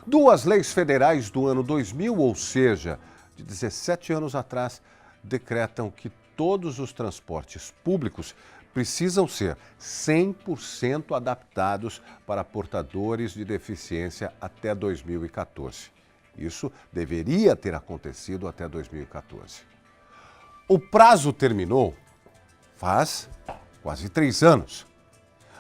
Duas leis federais do ano 2000, ou seja, de 17 anos atrás, decretam que todos os transportes públicos precisam ser 100% adaptados para portadores de deficiência até 2014. Isso deveria ter acontecido até 2014. O prazo terminou faz quase 3 anos.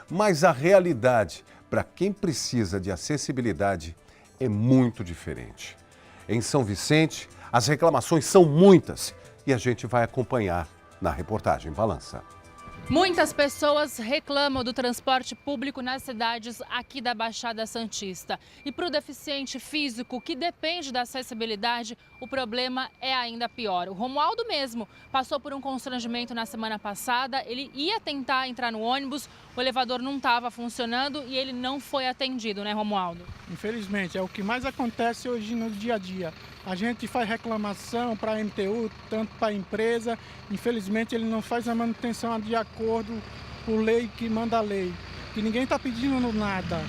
Mas a realidade para quem precisa de acessibilidade é muito diferente. Em São Vicente, as reclamações são muitas e a gente vai acompanhar na reportagem Balança. Muitas pessoas reclamam do transporte público nas cidades aqui da Baixada Santista. E para o deficiente físico que depende da acessibilidade, o problema é ainda pior. O Romualdo mesmo passou por um constrangimento na semana passada. Ele ia tentar entrar no ônibus, o elevador não estava funcionando e ele não foi atendido, né, Romualdo? Infelizmente, é o que mais acontece hoje no dia a dia. A gente faz reclamação para a MTU, tanto para a empresa. Infelizmente, ele não faz a manutenção de acordo com a lei que manda a lei. Que ninguém está pedindo nada.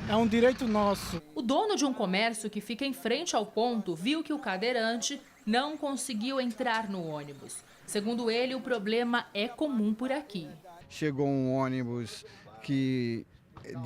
É um direito nosso. O dono de um comércio que fica em frente ao ponto viu que o cadeirante não conseguiu entrar no ônibus. Segundo ele, o problema é comum por aqui. Chegou um ônibus de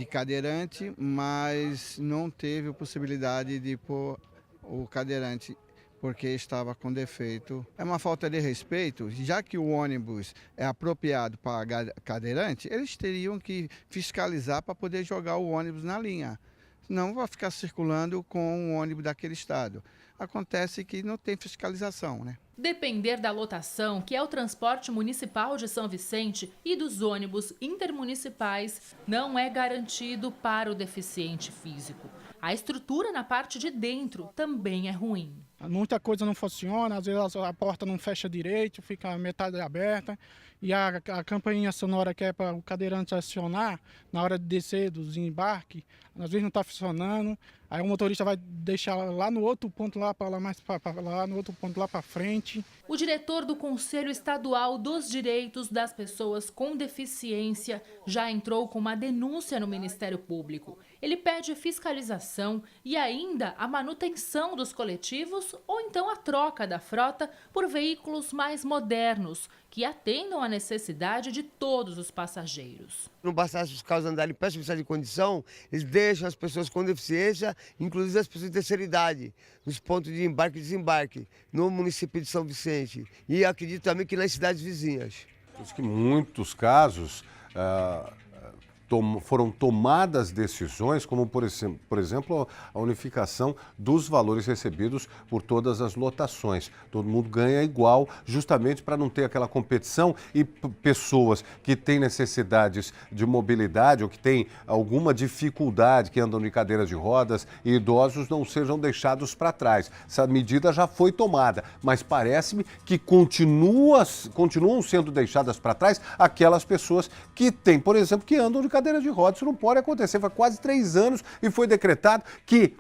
cadeirante, mas não teve a possibilidade de pôr o cadeirante porque estava com defeito. É uma falta de respeito, já que o ônibus é apropriado para cadeirante, eles teriam que fiscalizar para poder jogar o ônibus na linha. Não vai ficar circulando com o ônibus daquele estado. Acontece que não tem fiscalização, né? Depender da lotação, que é o transporte municipal de São Vicente, e dos ônibus intermunicipais, não é garantido para o deficiente físico. A estrutura na parte de dentro também é ruim. Muita coisa não funciona, às vezes a porta não fecha direito, fica metade aberta. E a campainha sonora que é para o cadeirante acionar na hora de descer do desembarque, às vezes não está funcionando. Aí o motorista vai deixar lá no outro ponto, lá no outro ponto lá para frente. O diretor do Conselho Estadual dos Direitos das Pessoas com Deficiência já entrou com uma denúncia no Ministério Público. Ele pede fiscalização e ainda a manutenção dos coletivos ou então a troca da frota por veículos mais modernos, que atendam à necessidade de todos os passageiros. Não bastasse os carros andarem em péssimo estado de condição, eles deixam as pessoas com deficiência, inclusive as pessoas de terceira idade, nos pontos de embarque e desembarque, no município de São Vicente. E acredito também que nas cidades vizinhas. Diz que em muitos casos foram tomadas decisões, como por exemplo a unificação dos valores recebidos por todas as lotações. Todo mundo ganha igual, justamente para não ter aquela competição e pessoas que têm necessidades de mobilidade ou que têm alguma dificuldade, que andam de cadeiras de rodas e idosos não sejam deixados para trás. Essa medida já foi tomada, mas parece-me que continuam sendo deixadas para trás aquelas pessoas que têm, por exemplo, que andam de cadeira de rodas. Isso não pode acontecer. Faz quase 3 anos e foi decretado que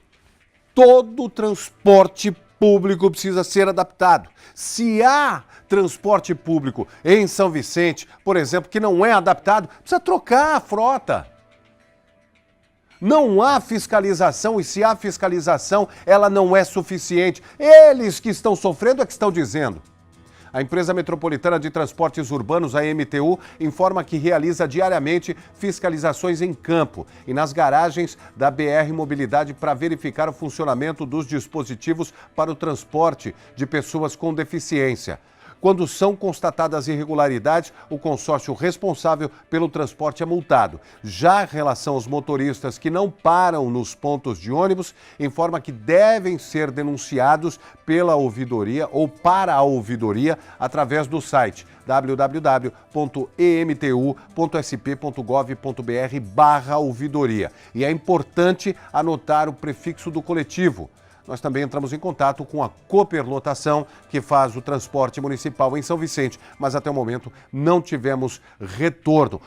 todo transporte público precisa ser adaptado. Se há transporte público em São Vicente, por exemplo, que não é adaptado, precisa trocar a frota. Não há fiscalização e se há fiscalização, ela não é suficiente. Eles que estão sofrendo é que estão dizendo. A Empresa Metropolitana de Transportes Urbanos, a MTU, informa que realiza diariamente fiscalizações em campo e nas garagens da BR Mobilidade para verificar o funcionamento dos dispositivos para o transporte de pessoas com deficiência. Quando são constatadas irregularidades, o consórcio responsável pelo transporte é multado. Já em relação aos motoristas que não param nos pontos de ônibus, informa que devem ser denunciados pela ouvidoria ou para a ouvidoria através do site www.emtu.sp.gov.br/ouvidoria. E é importante anotar o prefixo do coletivo. Nós também entramos em contato com a Cooperlotação, que faz o transporte municipal em São Vicente, mas até o momento não tivemos retorno.